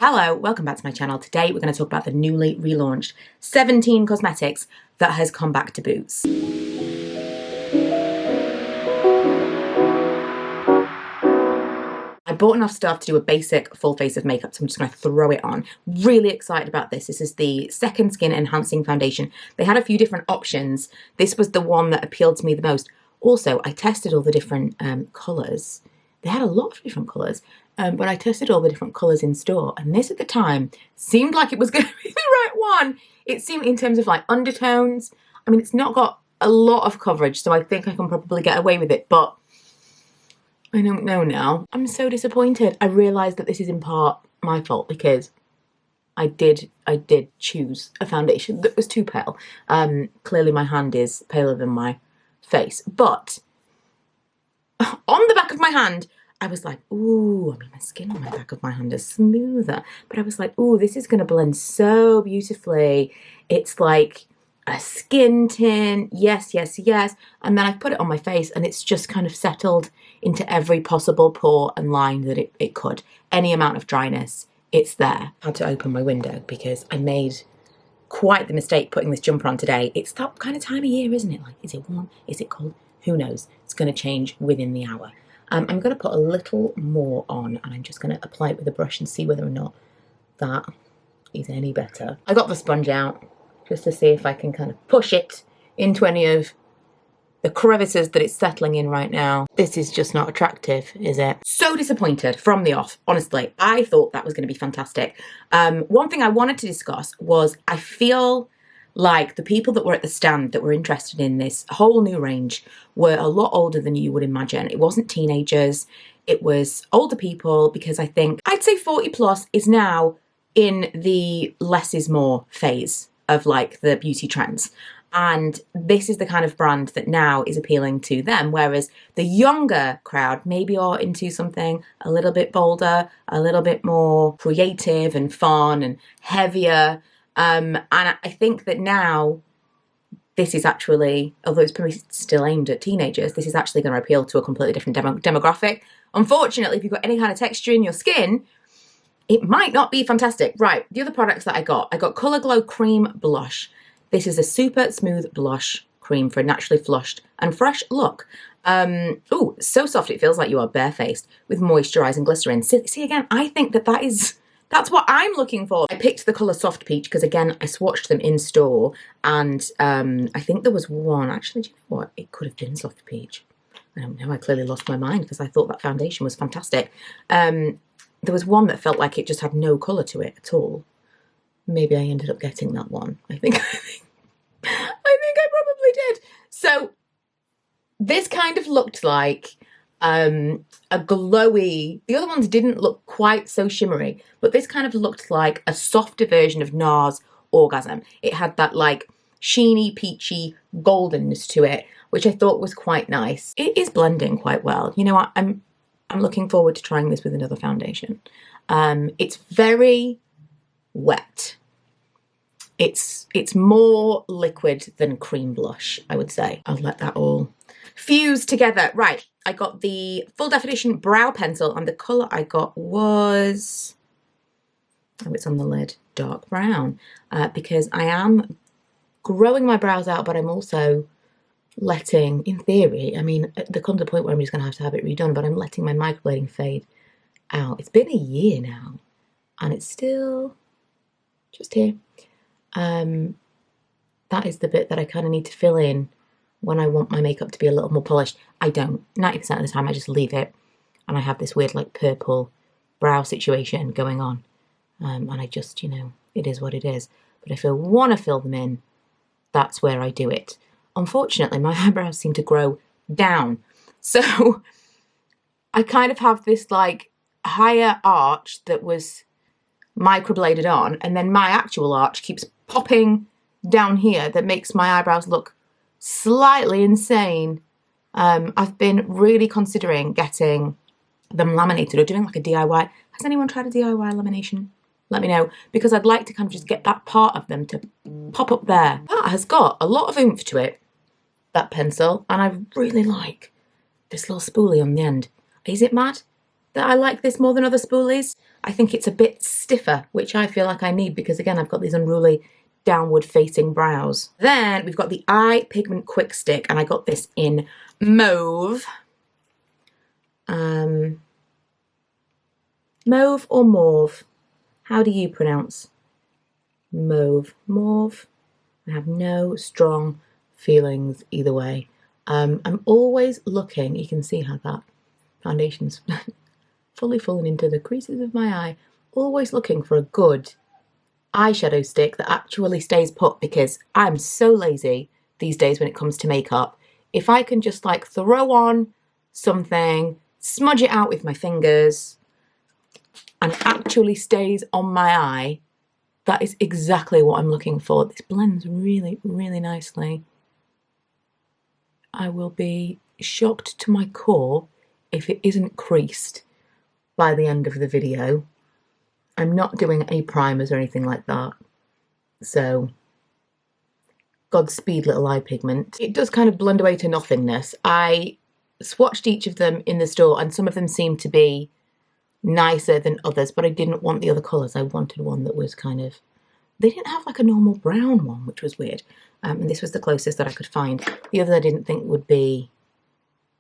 Hello, welcome back to my channel. Today we're going to talk about the newly relaunched 17 cosmetics that has come back to Boots. I bought enough stuff to do a basic full face of makeup, so I'm just going to throw it on. Really excited about this. This is the Second Skin Enhancing Foundation. They had a few different options. This was the one that appealed to me the most. Also, I tested all the different colours. They had a lot of different colours. But I tested all the different colours in store, and this at the time seemed like it was going to be the right one. It seemed, in terms of like undertones, I mean, it's not got a lot of coverage, so I think I can probably get away with it, but I don't know now. I'm so disappointed. I realised that this is in part my fault because I did choose a foundation that was too pale. Clearly my hand is paler than my face, but on the back of my hand, I was like, ooh, I mean, my skin on my back of my hand is smoother. But I was like, ooh, this is going to blend so beautifully. It's like a skin tint. Yes, yes, yes. And then I've put it on my face and it's just kind of settled into every possible pore and line that it could. Any amount of dryness, it's there. I had to open my window because I made quite the mistake putting this jumper on today. It's that kind of time of year, isn't it? Like, is it warm? Is it cold? Who knows? It's going to change within the hour. I'm going to put a little more on and I'm just going to apply it with a brush and see whether or not that is any better. I got the sponge out just to see if I can kind of push it into any of the crevices that it's settling in right now. This is just not attractive, is it? So disappointed from the off, honestly. I thought that was going to be fantastic. One thing I wanted to discuss was I feel like the people that were at the stand that were interested in this whole new range were a lot older than you would imagine. It wasn't teenagers, it was older people, because I think I'd say 40 plus is now in the less is more phase of like the beauty trends. And this is the kind of brand that now is appealing to them, whereas the younger crowd maybe are into something a little bit bolder, a little bit more creative and fun and heavier. And I think that now this is actually, although it's probably still aimed at teenagers, this is actually going to appeal to a completely different demographic. Unfortunately, if you've got any kind of texture in your skin, it might not be fantastic. Right, the other products that I got Colour Glow Cream Blush. This is a super smooth blush cream for a naturally flushed and fresh look. Oh, so soft it feels like you are barefaced with moisturising glycerin. See again, I think that's what I'm looking for. I picked the colour Soft Peach because, again, I swatched them in store and I think there was one, actually, do you know what? It could have been Soft Peach. I don't know, I clearly lost my mind because I thought that foundation was fantastic. There was one that felt like it just had no colour to it at all. Maybe I ended up getting that one. I think I probably did. So this kind of looked like a glowy, the other ones didn't look quite so shimmery, but this kind of looked like a softer version of NARS Orgasm. It had that like sheeny, peachy goldenness to it, which I thought was quite nice. It is blending quite well. You know what? I'm looking forward to trying this with another foundation. It's very wet. It's more liquid than cream blush, I would say. I'll let that all fuse together. Right, I got the Full Definition Brow Pencil and the colour I got was, oh, it's on the lid, dark brown, because I am growing my brows out, but I'm also letting, in theory, I mean, there comes a point where I'm just going to have it redone, but I'm letting my microblading fade out. It's been a year now, and it's still just here. That is the bit that I kind of need to fill in when I want my makeup to be a little more polished. I don't. 90% of the time I just leave it and I have this weird like purple brow situation going on. And I just, you know, it is what it is. But if I want to fill them in, that's where I do it. Unfortunately, my eyebrows seem to grow down. So I kind of have this like higher arch that was microbladed on, and then my actual arch keeps popping down here that makes my eyebrows look slightly insane. I've been really considering getting them laminated or doing like a DIY. Has anyone tried a DIY lamination? Let me know, because I'd like to kind of just get that part of them to pop up there. That has got a lot of oomph to it, that pencil, and I really like this little spoolie on the end. Is it mad that I like this more than other spoolies? I think it's a bit stiffer, which I feel like I need because, again, I've got these unruly downward facing brows. Then we've got the Eye Pigment Quick Stick, and I got this in mauve. Mauve or mauve? How do you pronounce mauve? Mauve? I have no strong feelings either way. I'm always looking, you can see how that foundation's fully fallen into the creases of my eye, always looking for a good eyeshadow stick that actually stays put, because I'm so lazy these days when it comes to makeup. If I can just like throw on something, smudge it out with my fingers, and it actually stays on my eye, that is exactly what I'm looking for. This blends really, really nicely. I will be shocked to my core if it isn't creased by the end of the video. I'm not doing any primers or anything like that, so Godspeed, little eye pigment. It does kind of blend away to nothingness. I swatched each of them in the store, and some of them seemed to be nicer than others, but I didn't want the other colours. I wanted one that was kind of... They didn't have like a normal brown one, which was weird. And this was the closest that I could find. The others I didn't think would be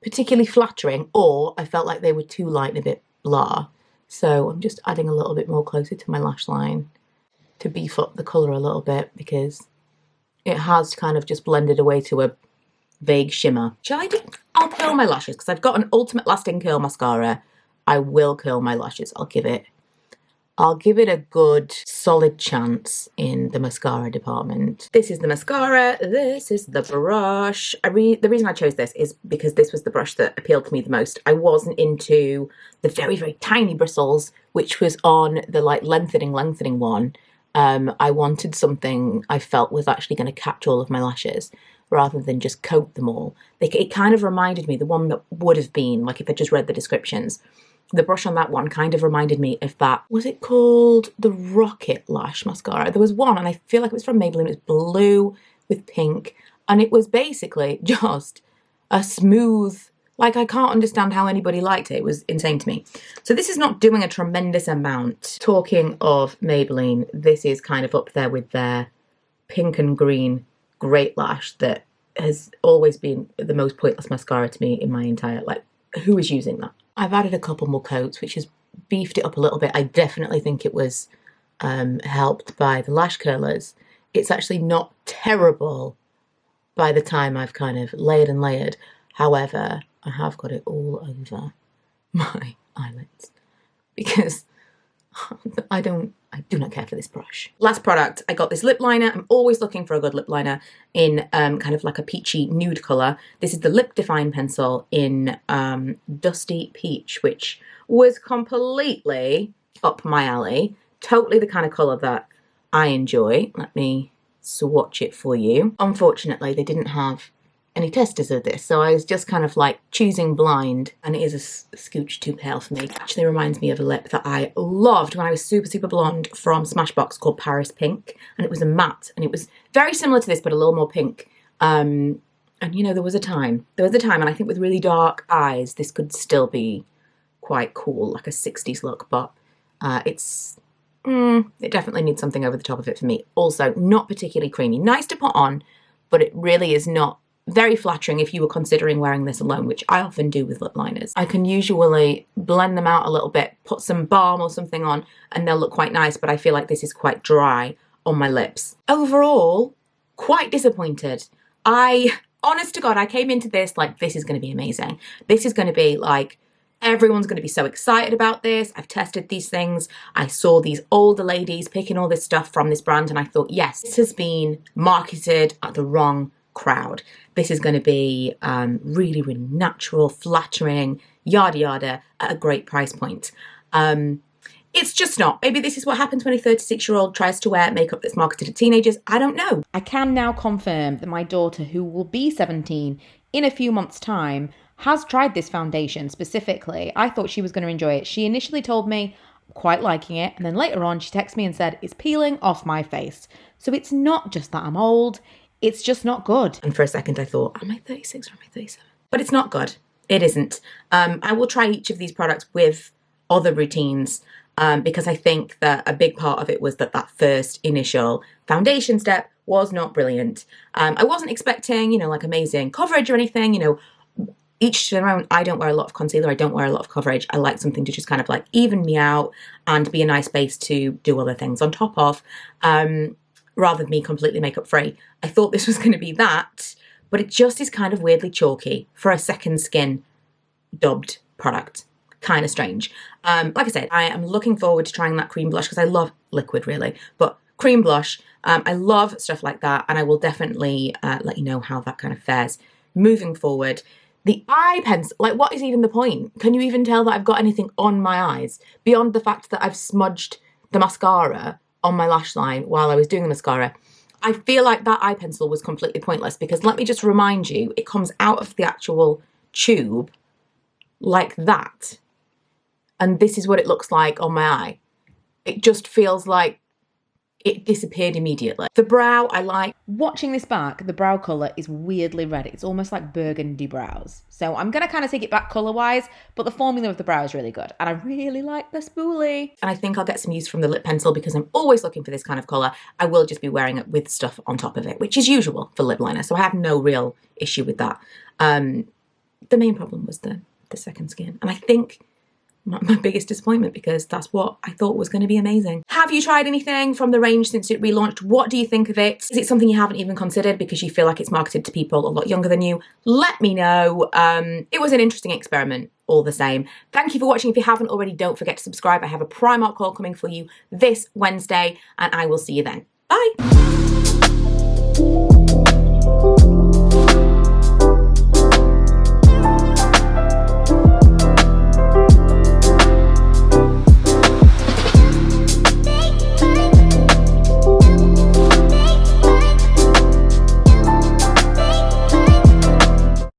particularly flattering, or I felt like they were too light and a bit blah. So I'm just adding a little bit more closer to my lash line to beef up the colour a little bit, because it has kind of just blended away to a vague shimmer. Shall I do? I'll curl my lashes, because I've got an Ultimate Lasting Curl mascara. I will curl my lashes. I'll give it a good solid chance in the mascara department. This is the mascara, this is the brush. The reason I chose this is because this was the brush that appealed to me the most. I wasn't into the very, very tiny bristles, which was on the like lengthening one. I wanted something I felt was actually going to catch all of my lashes rather than just coat them all. It kind of reminded me, the one that would have been, like if I just read the descriptions, the brush on that one kind of reminded me of that. Was it called the Rocket Lash mascara? There was one, and I feel like it was from Maybelline. It was blue with pink, and it was basically just a smooth, like, I can't understand how anybody liked it. It was insane to me. So this is not doing a tremendous amount. Talking of Maybelline, this is kind of up there with their pink and green Great Lash that has always been the most pointless mascara to me in my entire, like, who is using that? I've added a couple more coats, which has beefed it up a little bit. I definitely think it was helped by the lash curlers. It's actually not terrible by the time I've kind of layered and layered. However, I have got it all over my eyelids because I do not care for this brush. Last product, I got this lip liner. I'm always looking for a good lip liner in kind of like a peachy nude colour. This is the Lip Define pencil in Dusty Peach, which was completely up my alley. Totally the kind of colour that I enjoy. Let me swatch it for you. Unfortunately, they didn't have any testers of this, so I was just kind of like choosing blind, and it is a scooch too pale for me. It actually reminds me of a lip that I loved when I was super, super blonde from Smashbox called Paris Pink, and it was a matte, and it was very similar to this but a little more pink. And you know, there was a time, and I think with really dark eyes this could still be quite cool, like a 60s look, but it definitely needs something over the top of it for me. Also, not particularly creamy. Nice to put on, but it really is not very flattering if you were considering wearing this alone, which I often do with lip liners. I can usually blend them out a little bit, put some balm or something on, and they'll look quite nice, but I feel like this is quite dry on my lips. Overall, quite disappointed. Honest to God, I came into this like, this is going to be amazing. This is going to be like, everyone's going to be so excited about this. I've tested these things. I saw these older ladies picking all this stuff from this brand, and I thought, yes, this has been marketed at the wrong crowd. This is going to be really, really natural, flattering, yada yada, at a great price point. It's just not. Maybe this is what happens when a 36-year-old tries to wear makeup that's marketed to teenagers. I don't know. I can now confirm that my daughter, who will be 17 in a few months' time, has tried this foundation specifically. I thought she was going to enjoy it. She initially told me, I'm quite liking it, and then later on she texted me and said, it's peeling off my face. So it's not just that I'm old, it's just not good. And for a second I thought, am I 36 or am I 37? But it's not good. It isn't. I will try each of these products with other routines because I think that a big part of it was that first initial foundation step was not brilliant. I wasn't expecting, like amazing coverage or anything, each to their own. I don't wear a lot of concealer. I don't wear a lot of coverage. I like something to just kind of like even me out and be a nice base to do other things on top of, rather than me completely makeup free. I thought this was going to be that, but it just is kind of weirdly chalky for a second skin dubbed product. Kind of strange. Like I said, I am looking forward to trying that cream blush because I love liquid really, but cream blush, I love stuff like that, and I will definitely let you know how that kind of fares moving forward. The eye pencil, like what is even the point? Can you even tell that I've got anything on my eyes beyond the fact that I've smudged the mascara on my lash line while I was doing the mascara? I feel like that eye pencil was completely pointless because let me just remind you, it comes out of the actual tube like that. And this is what it looks like on my eye. It just feels like it disappeared immediately. The brow, I like. Watching this back, the brow colour is weirdly red. It's almost like burgundy brows. So I'm going to kind of take it back colour-wise, but the formula of the brow is really good. And I really like the spoolie. And I think I'll get some use from the lip pencil because I'm always looking for this kind of colour. I will just be wearing it with stuff on top of it, which is usual for lip liner. So I have no real issue with that. The main problem was the second skin. And I think my biggest disappointment because that's what I thought was going to be amazing. Have you tried anything from the range since it relaunched? What do you think of it? Is it something you haven't even considered because you feel like it's marketed to people a lot younger than you? Let me know. It was an interesting experiment all the same. Thank you for watching. If you haven't already, don't forget to subscribe. I have a Primark haul coming for you this Wednesday and I will see you then. Bye.